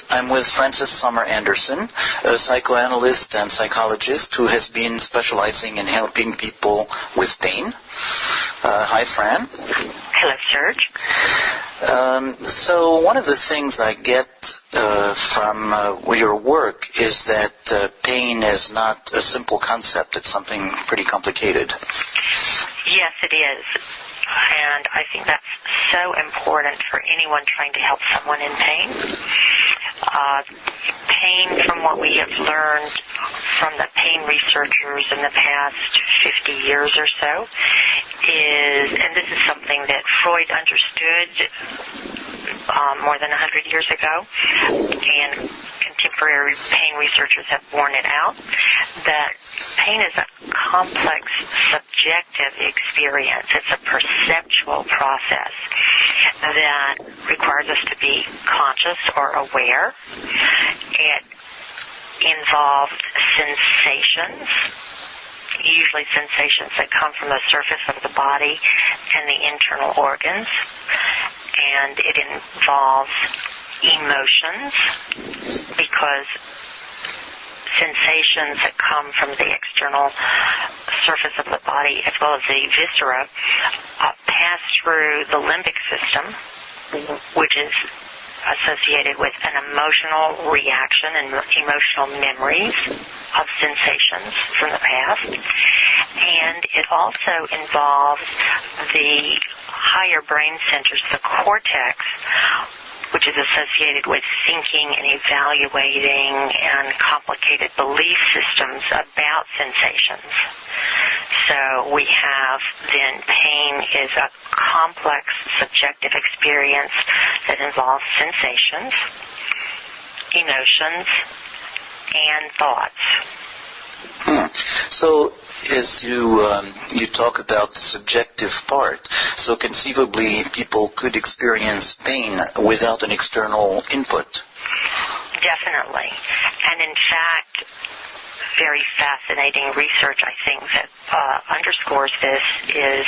I'm with Francis Sommer Anderson, a psychoanalyst and psychologist who has been specializing in helping people with pain. Hi, Fran. Hello, Serge. So one of the things I get from your work is that pain is not a simple concept. It's something pretty complicated. Yes, it is. And I think that's so important for anyone trying to help someone in pain. Pain, from what we have learned from the pain researchers in the past 50 years or so, is, and this is something that Freud understood more than 100 years ago, and contemporary pain researchers have borne it out, that pain is a complex, subjective experience. It's a perceptual process that requires us to be conscious or aware. It involves sensations, usually sensations that come from the surface of the body and the internal organs. And it involves emotions, because sensations that come from the external surface of the body as well as the viscera pass through the limbic system, which is associated with an emotional reaction and emotional memories of sensations from the past. And it also involves the higher brain centers, the cortex, which is associated with thinking and evaluating and complicated belief systems about sensations. So we have then pain is a complex subjective experience that involves sensations, emotions, and thoughts. So as you talk about the subjective part, so conceivably people could experience pain without an external input. Definitely. And in fact, very fascinating research, I think, that underscores this is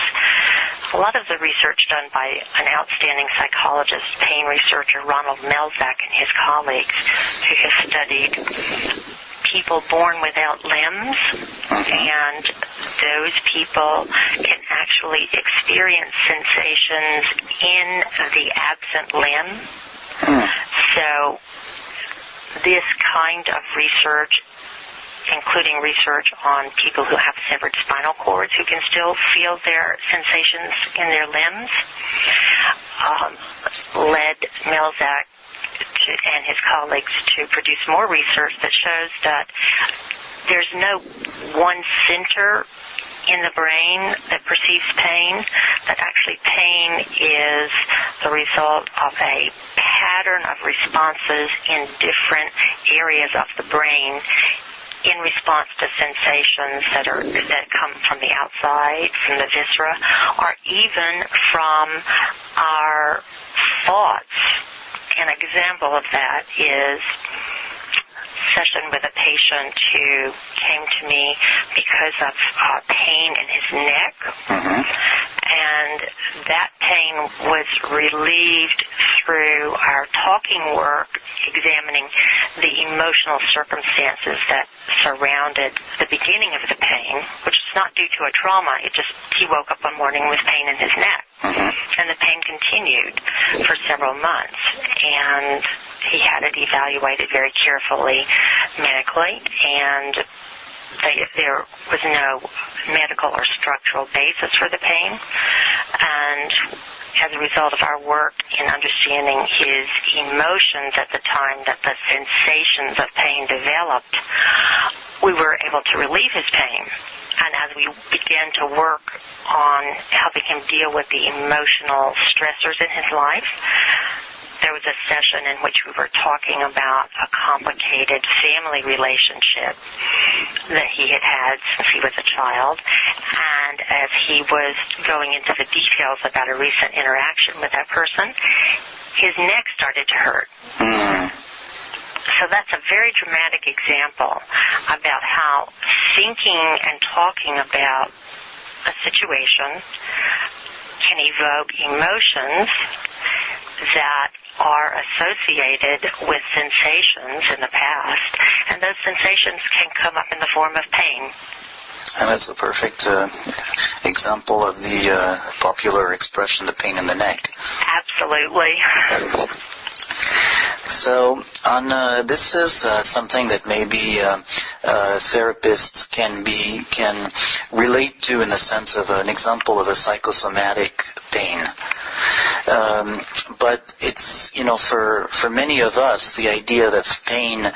a lot of the research done by an outstanding psychologist, pain researcher, Ronald Melzack, and his colleagues, who have studied people born without limbs, and those people can actually experience sensations in the absent limb. So this kind of research, including research on people who have severed spinal cords who can still feel their sensations in their limbs, led Melzack and his colleagues to produce more research that shows that there's no one center in the brain that perceives pain, that actually pain is the result of a pattern of responses in different areas of the brain in response to sensations that come from the outside, from the viscera, or even from our thoughts. An example of that is a session with a patient who came to me because of pain in his neck, and that pain was relieved through our talking work, examining the emotional circumstances that surrounded the beginning of the pain, which is not due to a trauma. It just, he woke up one morning with pain in his neck. And the pain continued for several months. And he had it evaluated very carefully medically, and there was no medical or structural basis for the pain. And as a result of our work in understanding his emotions at the time that the sensations of pain developed, we were able to relieve his pain. And as we began to work on helping him deal with the emotional stressors in his life, there was a session in which we were talking about a complicated family relationship that he had had since he was a child. And as he was going into the details about a recent interaction with that person, his neck started to hurt. So that's a very dramatic example about how thinking and talking about a situation can evoke emotions that are associated with sensations in the past, and those sensations can come up in the form of pain. And that's a perfect example of the popular expression, the pain in the neck. Absolutely. So, this is something that maybe therapists can relate to in the sense of an example of a psychosomatic pain. But it's, for many of us, the idea of pain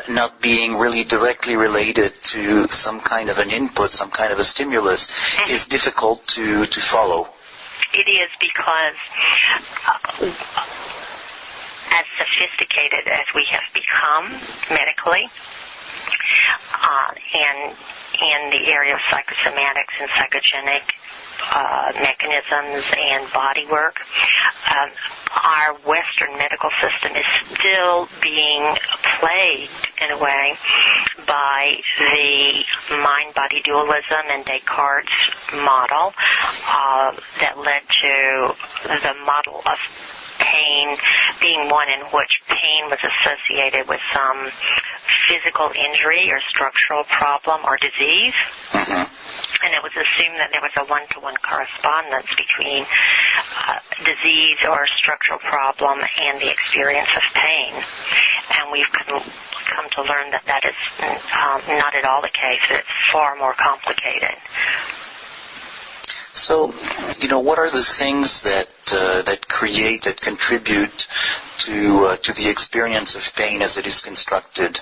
not being really directly related to some kind of an input, some kind of a stimulus, is difficult to follow. It is, because as sophisticated as we have become medically, and in the area of psychosomatics and psychogenic mechanisms and body work, our Western medical system is still being plagued in a way by the mind-body dualism and Descartes' model that led to the model of pain being one in which pain was associated with some physical injury or structural problem or disease. And it was assumed that there was a one-to-one correspondence between disease or structural problem and the experience of pain. And we've come to learn that that is not at all the case. It's far more complicated. So, what are the things that contribute to the experience of pain as it is constructed?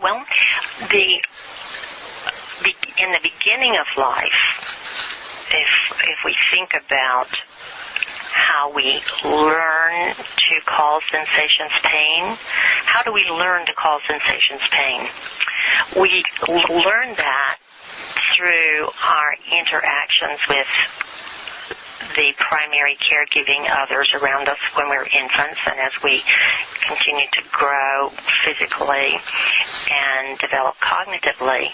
Well, in the beginning of life, if we think about how we learn to call sensations pain, how do we learn to call sensations pain? We learn that through our interactions with the primary caregiving others around us when we're infants, and as we continue to grow physically and develop cognitively,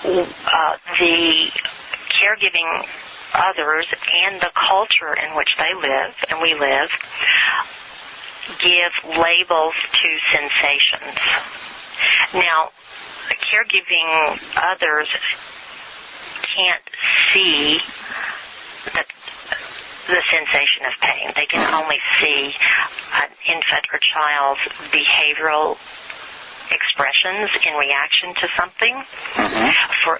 the caregiving others and the culture in which they live and we live give labels to sensations. Now, caregiving others can't see the sensation of pain. They can only see an infant or child's behavioral expressions in reaction to something. For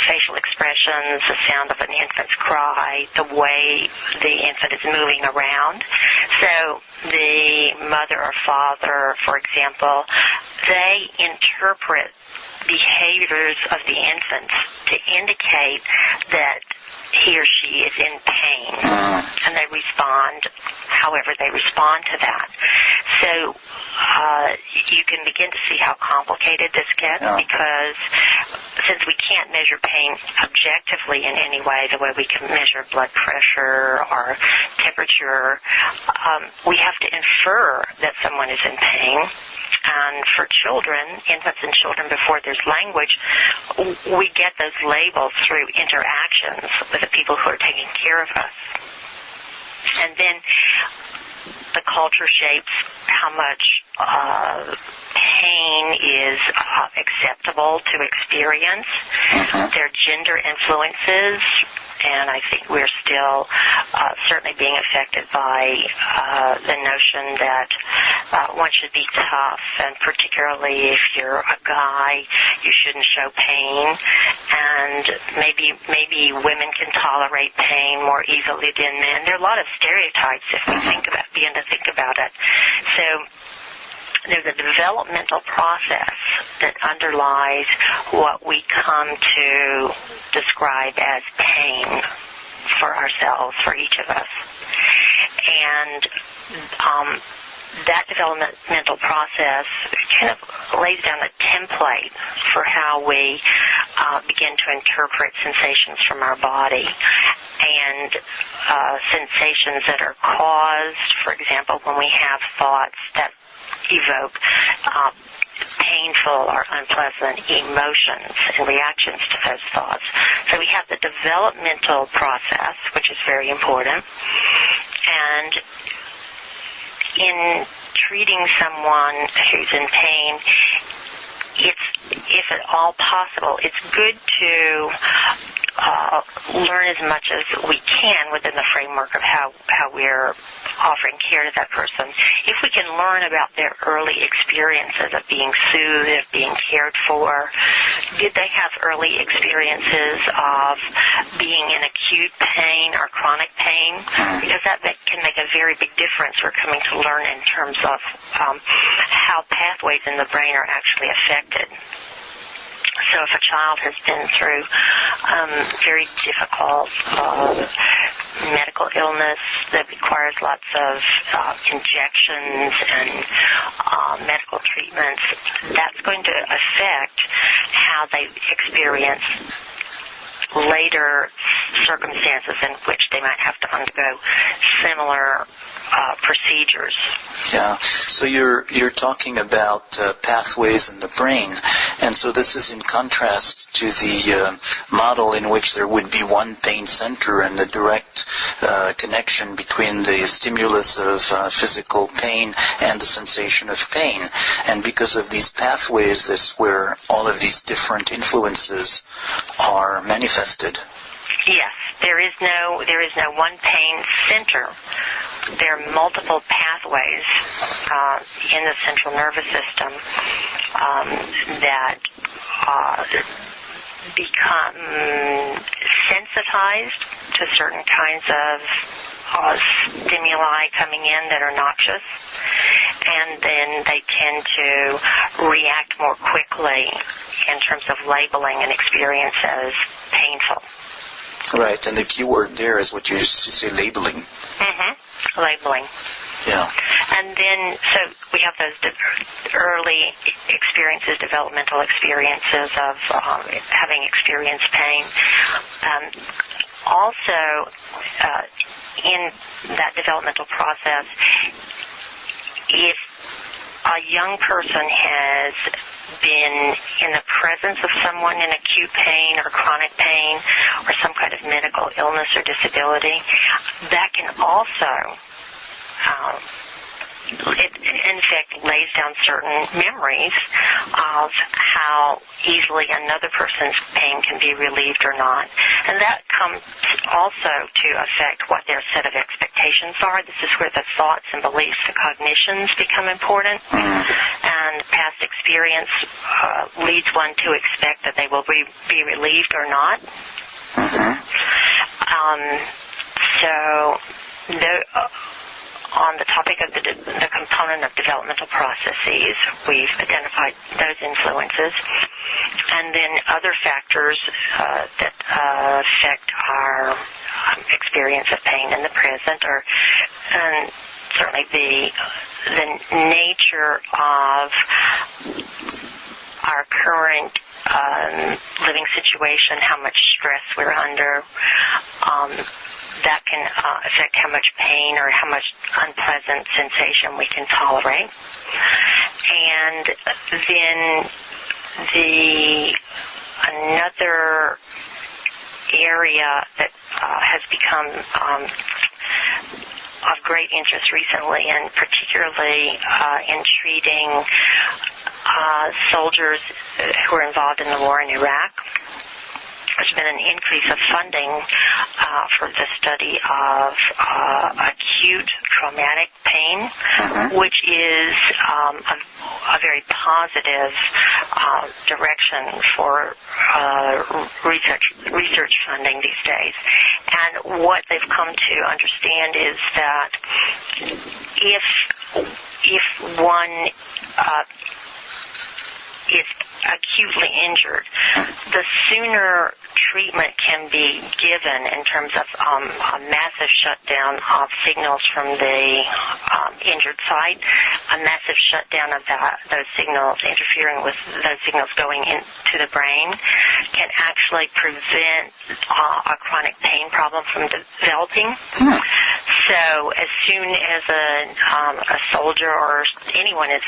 facial expressions, the sound of an infant's cry, the way the infant is moving around. So the mother or father, for example, they interpret behaviors of the infant to indicate that he or she is in pain, and they respond however they respond to that. So you can begin to see how complicated this gets, because since we can't measure pain objectively in any way, the way we can measure blood pressure or temperature, we have to infer that someone is in pain. And for children, infants and children, before there's language, we get those labels through interactions with the people who are taking care of us. And then the culture shapes how much pain is acceptable to experience. Their gender influences, and I think we're still certainly being affected by the notion that one should be tough, and particularly if you're a guy, you shouldn't show pain, and maybe women can tolerate pain more easily than men. There are a lot of stereotypes if we begin to think about it. So there's a developmental process that underlies what we come to describe as pain for ourselves, for each of us. And that developmental process kind of lays down a template for how we begin to interpret sensations from our body. And sensations that are caused, for example, when we have thoughts that evoke painful or unpleasant emotions and reactions to those thoughts. So we have the developmental process, which is very important, And in treating someone who's in pain, if at all possible, it's good to learn as much as we can within the framework of how we're offering care to that person. If we can learn about their early experiences of being soothed, of being cared for, did they have early experiences of being in acute pain or chronic pain? Because that can make a very big difference we're coming to learn in terms of how pathways in the brain are actually affected. So if a child has been through very difficult medical illness that requires lots of injections and medical treatments, that's going to affect how they experience later circumstances in which they might have to undergo similar procedures. Yeah. So you're talking about pathways in the brain, and so this is in contrast to the model in which there would be one pain center and the direct connection between the stimulus of physical pain and the sensation of pain. And because of these pathways, that's where all of these different influences are manifested. Yes, there is no one pain center. There are multiple pathways in the central nervous system that become sensitized to certain kinds of stimuli coming in that are noxious, and then they tend to react more quickly in terms of labeling an experience as painful. Right, and the key word there is what you say, labeling. Mm-hmm. Labeling. Yeah. And then, so we have those early experiences, developmental experiences of having experienced pain. Also, in that developmental process, if a young person has been in the presence of someone in acute pain or chronic pain or some kind of medical illness or disability, that can also, it in fact lays down certain memories of how easily another person's pain can be relieved or not. And that comes also to affect what their set of expectations are. This is where the thoughts and beliefs, the cognitions become important. And past experience leads one to expect that they will be relieved or not. On the topic of the component of developmental processes, we've identified those influences. And then other factors that affect our experience of pain in the present are certainly the nature of our current living situation, how much stress we're under. That can affect how much pain or how much unpleasant sensation we can tolerate. And then another area that has become of great interest recently, and particularly in treating soldiers who were involved in the war in Iraq. There's been an increase of funding for the study of acute traumatic pain, which is a very positive direction for research funding these days. And what they've come to understand is that if one is acutely injured, the sooner treatment can be given in terms of a massive shutdown of signals from the injured site, a massive shutdown of those signals, interfering with those signals going into the brain, can actually prevent a chronic pain problem from developing. So as soon as a soldier or anyone is,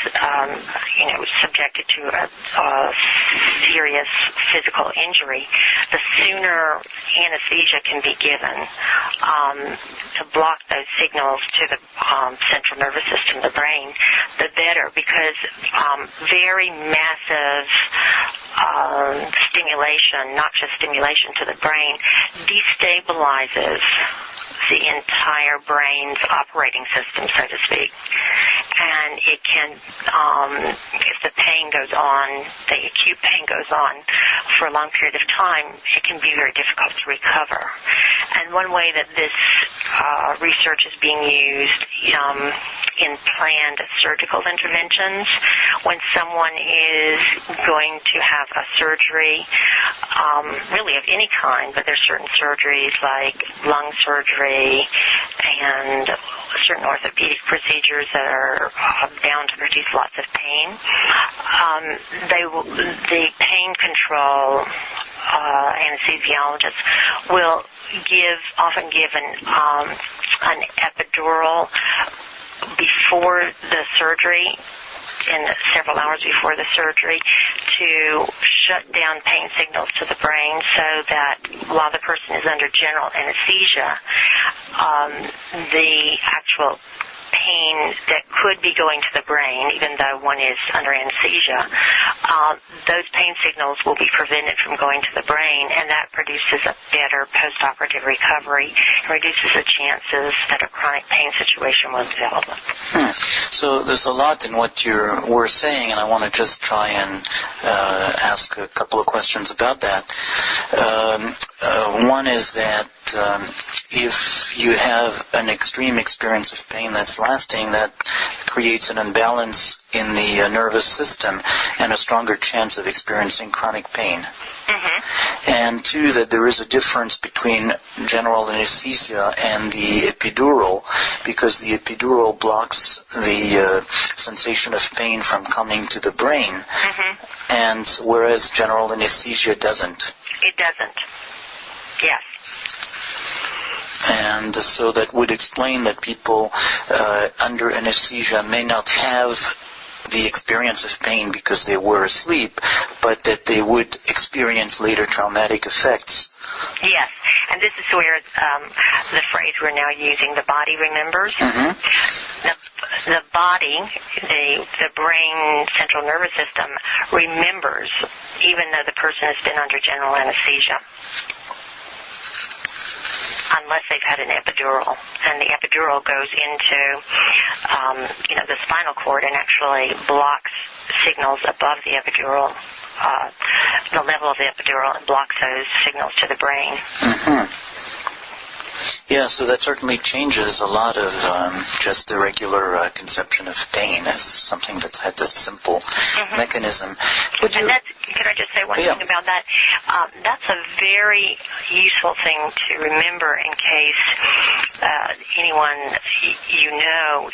subjected to a serious physical injury, the sooner anesthesia can be given to block those signals to the central nervous system, the brain, the better, because very massive stimulation, not just stimulation to the brain, destabilizes the entire brain's operating system, so to speak. And it can, if the pain goes on, the acute pain goes on for a long period of time, it can be very difficult to recover. And one way that this research is being used in planned surgical interventions, when someone is going to have a surgery, really of any kind, but there's certain surgeries like lung surgery and certain orthopedic procedures that are bound to produce lots of pain. The pain control anesthesiologist will often give an epidural before the surgery, several hours before the surgery, to shut down pain signals to the brain so that while the person is under general anesthesia, the actual pain that could be going to the brain, even though one is under anesthesia, those pain signals will be prevented from going to the brain, and that produces a better post-operative recovery and reduces the chances that a chronic pain situation will develop. So there's a lot in what you were saying, and I want to just try and ask a couple of questions about that. One is that if you have an extreme experience of pain that's lasting, that creates an imbalance in the nervous system and a stronger chance of experiencing chronic pain. Mm-hmm. And two, that there is a difference between general anesthesia and the epidural, because the epidural blocks the sensation of pain from coming to the brain, mm-hmm. and whereas general anesthesia doesn't. It doesn't. Yes. And so that would explain that people under anesthesia may not have the experience of pain because they were asleep, but that they would experience later traumatic effects. Yes, and this is where the phrase we're now using, the body remembers. Mm-hmm. The body, the brain central nervous system, remembers even though the person has been under general anesthesia, unless they've had an epidural. And the epidural goes into, the spinal cord and actually blocks signals above the epidural, the level of the epidural, and blocks those signals to the brain. Mm-hmm. Yeah, so that certainly changes a lot of just the regular conception of pain as something that's had that simple mm-hmm. mechanism. Could I just say one thing about that? That's a very useful thing to remember in case anyone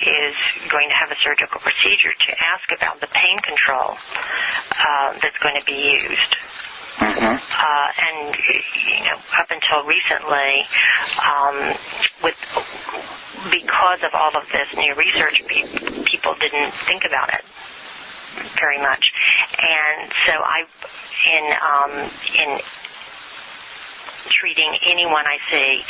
is going to have a surgical procedure, to ask about the pain control that's going to be used. Mm-hmm. And up until recently, because of all of this new research, people didn't think about it very much. And so in treating anyone I see,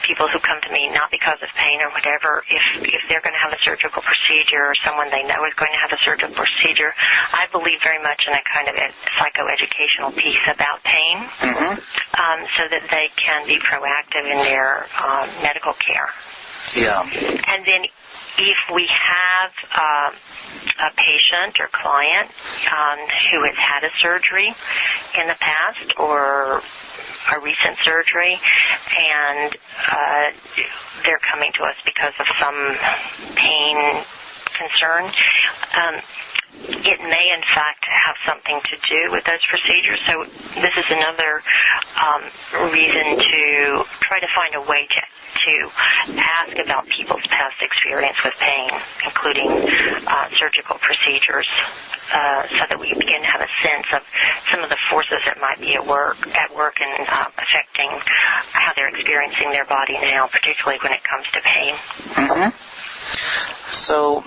people who come to me not because of pain or whatever, if they're going to have a surgical procedure or someone they know is going to have a surgical procedure, I believe very much in a kind of a psychoeducational piece about pain, mm-hmm. So that they can be proactive in their medical care. Yeah. And then if we have a patient or client who has had a surgery in the past or a recent surgery, and they're coming to us because of some pain concern, it may in fact have something to do with those procedures. So this is another reason to try to find a way to ask about people's past experience with pain, including surgical procedures. so that we begin to have a sense of some of the forces that might be at work and affecting how they're experiencing their body now, particularly when it comes to pain. Mm-hmm. So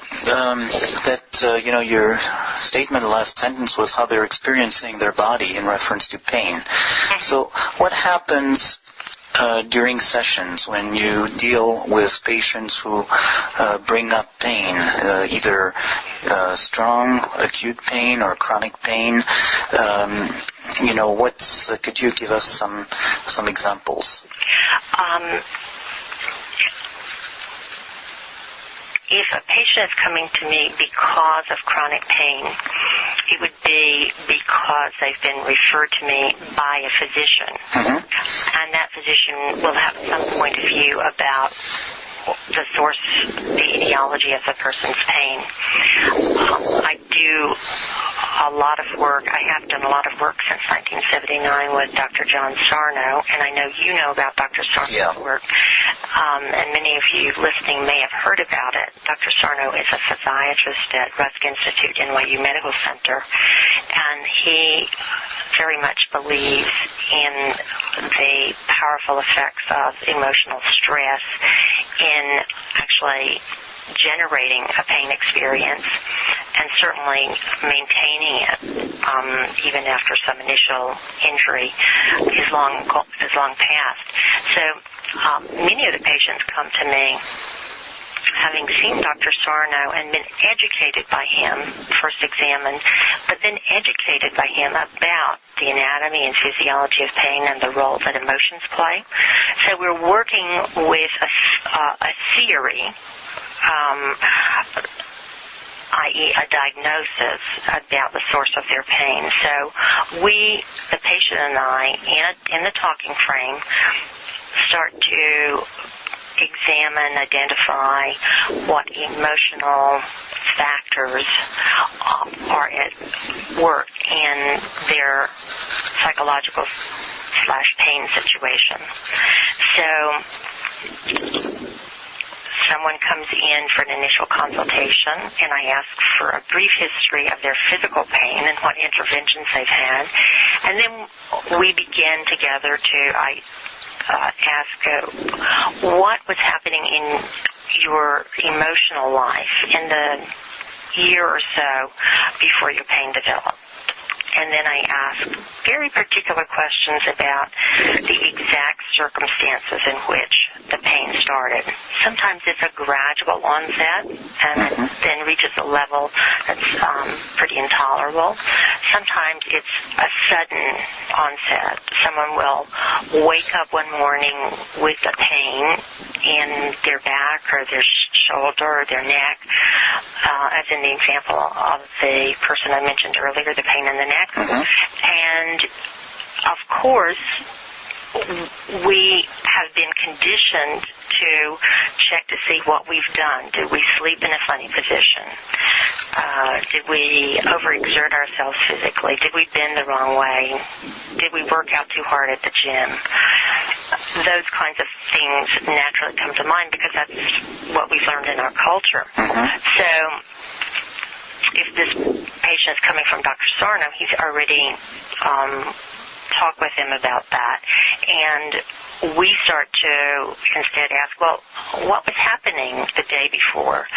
your statement, the last sentence, was how they're experiencing their body in reference to pain. Mm-hmm. So what happens during sessions when you deal with patients who bring up pain, either strong acute pain or chronic pain? Could you give us some examples? If a patient is coming to me because of chronic pain, it would be because they've been referred to me by a physician. Mm-hmm. And that physician will have some point of view about the source, the etiology of the person's pain. I do a lot of work. I have done a lot of work since 1979 with Dr. John Sarno, and I know you know about Dr. Sarno's work. And many of you listening may have heard about it. Dr. Sarno is a physiatrist at Rusk Institute, NYU Medical Center, and he very much believes in the powerful effects of emotional stress in actually generating a pain experience and certainly maintaining it even after some initial injury is long past. So many of the patients come to me having seen Dr. Sarno and been educated by him, first examined, but then educated by him about the anatomy and physiology of pain and the role that emotions play. So we're working with a theory, i.e. a diagnosis about the source of their pain. So we, the patient and I, in the talking frame, start to examine, identify what emotional factors are at work in their psychological/pain situation. So someone comes in for an initial consultation, and I ask for a brief history of their physical pain and what interventions they've had. And then we begin together to ask what was happening in your emotional life in the year or so before your pain developed. And then I ask very particular questions about the exact circumstances in which the pain started. Sometimes it's a gradual onset and it then reaches a level that's pretty intolerable. Sometimes it's a sudden onset. Someone will wake up one morning with a pain in their back or their shoulder or their neck, as in the example of the person I mentioned earlier, the pain in the neck. And, of course, we have been conditioned to check to see what we've done. Did we sleep in a funny position? Did we overexert ourselves physically? Did we bend the wrong way? Did we work out too hard at the gym? Those kinds of things naturally come to mind because that's what we've learned in our culture. So if this patient is coming from Dr. Sarno, he's already talked with him about that. And we start to instead ask, well, what was happening the day before,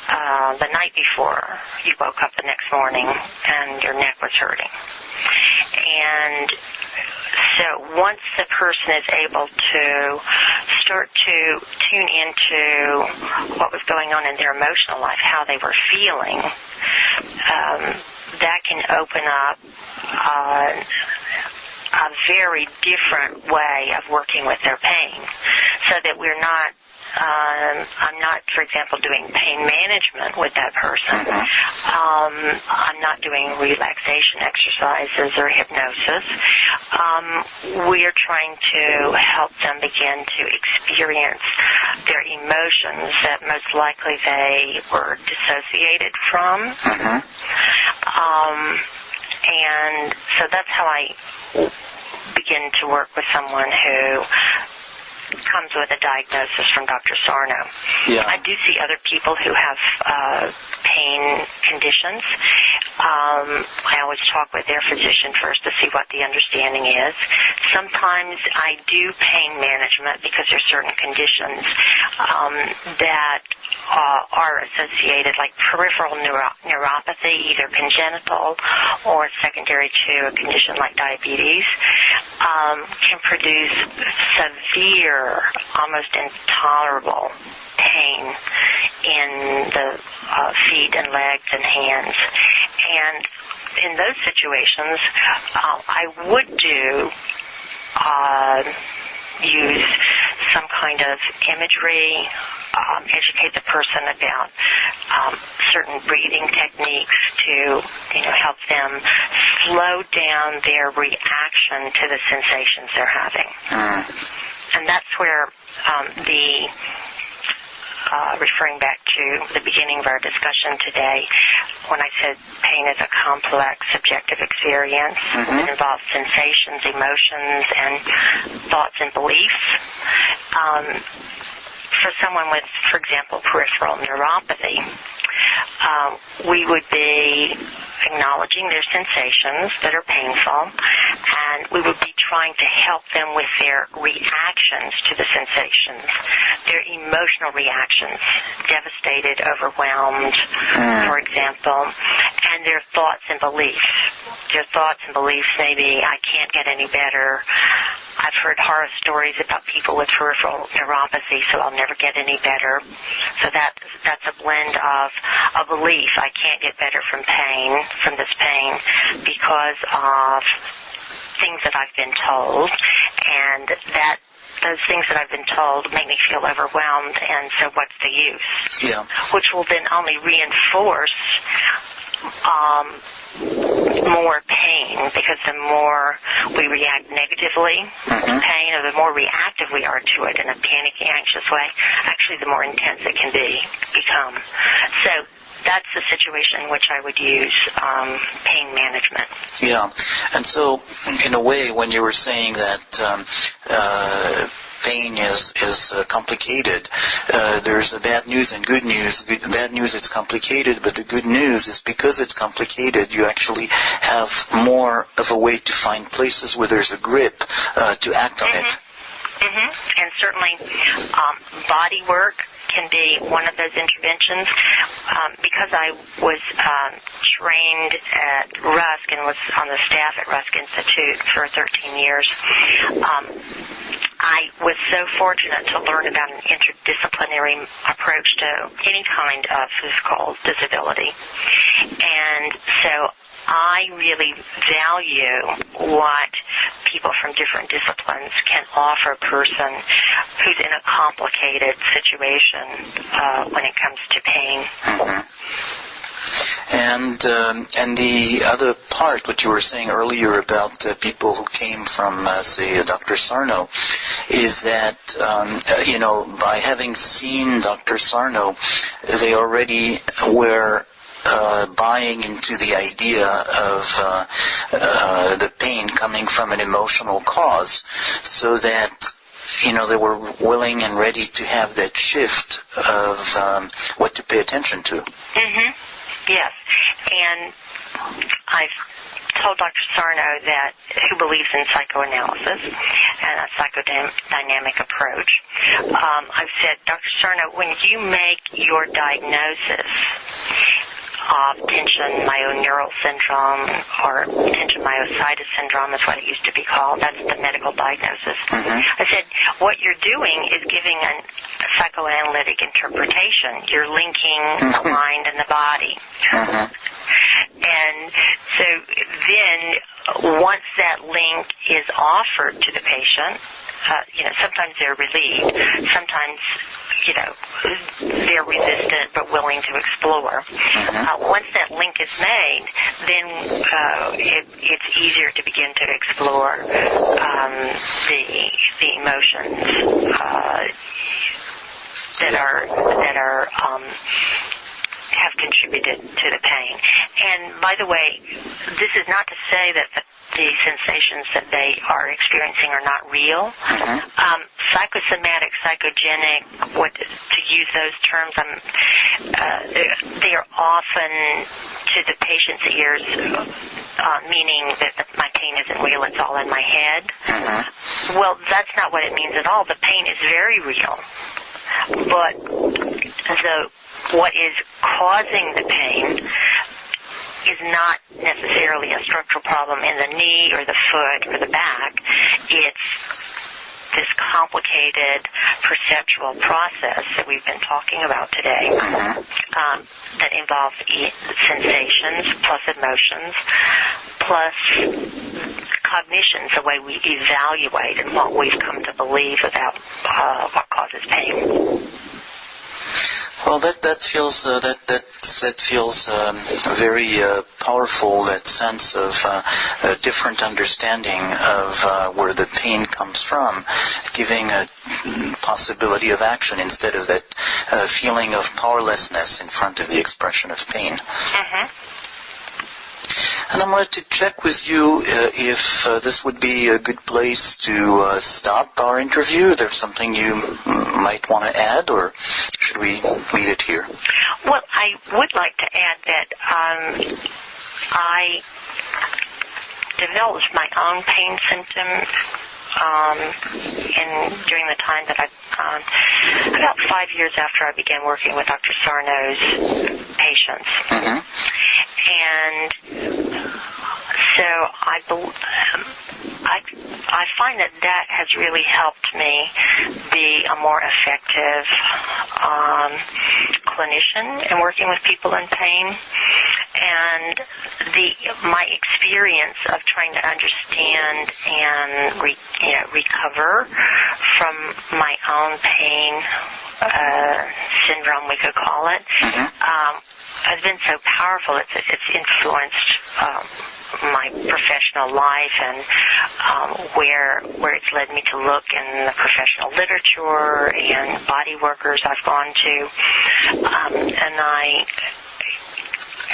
the night before you woke up the next morning and your neck was hurting? And so once the person is able to start to tune into what was going on in their emotional life, how they were feeling, that can open up a very different way of working with their pain, so that we're not, I'm not, for example, doing pain management with that person. I'm not doing relaxation exercises or hypnosis. We're trying to help them begin to experience their emotions that most likely they were dissociated from. And so that's how I begin to work with someone who comes with a diagnosis from Dr. Sarno. I do see other people who have pain conditions, I always talk with their physician first to see what the understanding is. Sometimes I do pain management because there are certain conditions that are associated, like peripheral neuropathy, either congenital or secondary to a condition like diabetes, can produce severe, almost intolerable pain in the feet and legs and hands. And in those situations, I would use some kind of imagery, educate the person about certain breathing techniques to help them slow down their reaction to the sensations they're having. And that's where referring back to the beginning of our discussion today, when I said pain is a complex subjective experience, it involves sensations, emotions, and thoughts and beliefs. For someone with, for example, peripheral neuropathy, we would be acknowledging their sensations that are painful, and we would be trying to help them with their reactions to the sensations, their emotional reactions, devastated, overwhelmed, for example, and their thoughts and beliefs. Their thoughts and beliefs may be, I can't get any better. I've heard horror stories about people with peripheral neuropathy, so I'll never get any better. So that's a blend of a belief, I can't get better from this pain, because of things that I've been told, and that those things that I've been told make me feel overwhelmed, and so what's the use? Yeah. Which will then only reinforce more pain, because the more we react negatively to pain, or the more reactive we are to it in a panicky, anxious way, actually the more intense it can become. So that's the situation in which I would use pain management. Yeah. And so, in a way, when you were saying that pain is complicated, there's the bad news and good news. The bad news, it's complicated, but the good news is because it's complicated, you actually have more of a way to find places where there's a grip to act on it. And certainly body work can be one of those interventions. Because I was trained at Rusk and was on the staff at Rusk Institute for 13 years, I was so fortunate to learn about an interdisciplinary approach to any kind of physical disability. And so I really value what people from different disciplines can offer a person who's in a complicated situation when it comes to pain. And the other part, what you were saying earlier about people who came from, say, Dr. Sarno, is that, by having seen Dr. Sarno, they already were buying into the idea of the pain coming from an emotional cause, so that they were willing and ready to have that shift of what to pay attention to. Yes, and I've told Dr. Sarno who believes in psychoanalysis and a psychodynamic approach. I've said, Dr. Sarno, when you make your diagnosis of tension myoneural syndrome, or tension myositis syndrome is what it used to be called. That's the medical diagnosis. I said, what you're doing is giving a psychoanalytic interpretation. You're linking the mind and the body. And so then, once that link is offered to the patient, sometimes they're relieved, sometimes, they're resistant but willing to explore. Once that link is made, then it's easier to begin to explore the emotions that have contributed to the pain. And by the way, this is not to say that the sensations that they are experiencing are not real. Psychosomatic, psychogenic, to use those terms, they are often to the patient's ears, meaning that my pain isn't real, it's all in my head. Mm-hmm. Well, that's not what it means at all. The pain is very real. But what is causing the pain is not necessarily a structural problem in the knee or the foot or the back. It's this complicated perceptual process that we've been talking about today, that involves sensations plus emotions plus cognitions, the way we evaluate and what we've come to believe about what causes pain. Well, that feels very powerful. That sense of a different understanding of where the pain comes from, giving a possibility of action instead of that feeling of powerlessness in front of the expression of pain. Mm-hmm. And I wanted to check with you if this would be a good place to stop our interview. There's something you might want to add, or should we leave it here? Well, I would like to add that I developed my own pain symptoms during the time that about 5 years after I began working with Dr. Sarno's patients. Mm-hmm. And so I find that has really helped me be a more effective clinician in working with people in pain. And my experience of trying to understand and recover from my own pain syndrome, we could call it, has been so powerful. It's influenced my professional life and where it's led me to look in the professional literature and body workers I've gone to, and I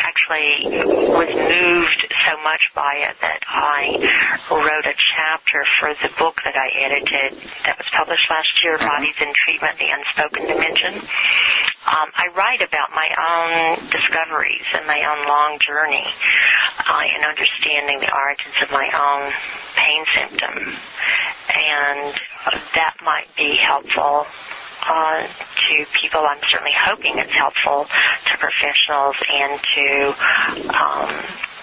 actually was moved so much by it that I wrote a chapter for the book that I edited that was published last year, Bodies in Treatment, The Unspoken Dimension. I write about my own discoveries and my own long journey in understanding the origins of my own pain symptom. And that might be helpful to people. I'm certainly hoping it's helpful to professionals and to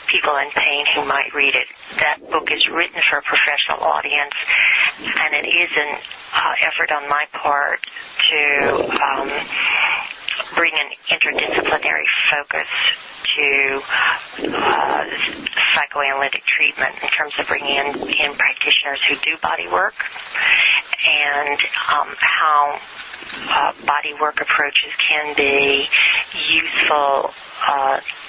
people in pain who might read it. That book is written for a professional audience, and it is an effort on my part to bring an interdisciplinary focus to psychoanalytic treatment in terms of bringing in practitioners who do body work and how body work approaches can be useful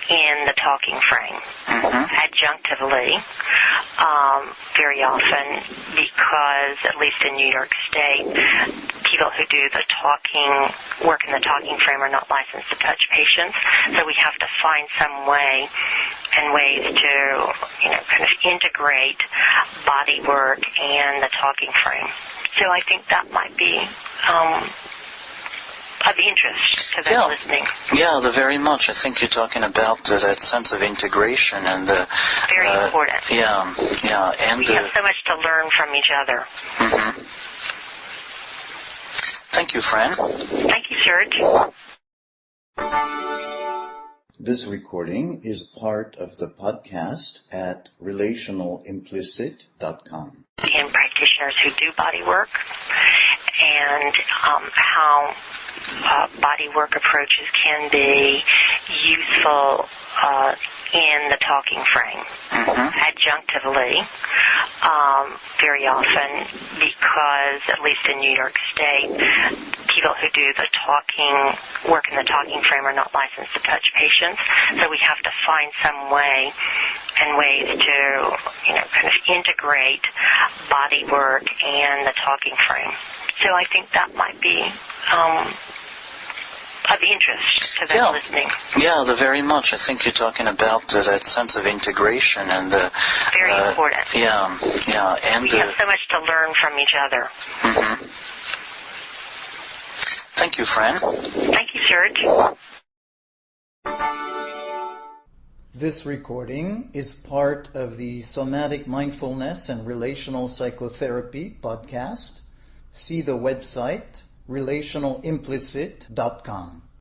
in the talking frame, adjunctively, very often, because, at least in New York State, people who do the work in the talking frame are not licensed to touch patients, so we have to find some way and ways to, kind of integrate body work and the talking frame. So I think that might be of interest to those listening. Yeah, very much. I think you're talking about that sense of integration and the very important. Yeah, and we have so much to learn from each other. Mm-hmm. Thank you, Fran. Thank you, Serge. This recording is part of the podcast at relationalimplicit.com. And practitioners who do body work and how body work approaches can be useful in the talking frame, adjunctively, very often, because, at least in New York State, people who do the work in the talking frame are not licensed to touch patients, so we have to find some way and ways to, kind of integrate body work and the talking frame. So I think that might be of interest to those listening. Yeah, very much. I think you're talking about that sense of integration and the very important. Yeah, and we have so much to learn from each other. Mm-hmm. Thank you, Fran. Thank you, Serge. This recording is part of the Somatic Mindfulness and Relational Psychotherapy podcast. See the website relationalimplicit.com.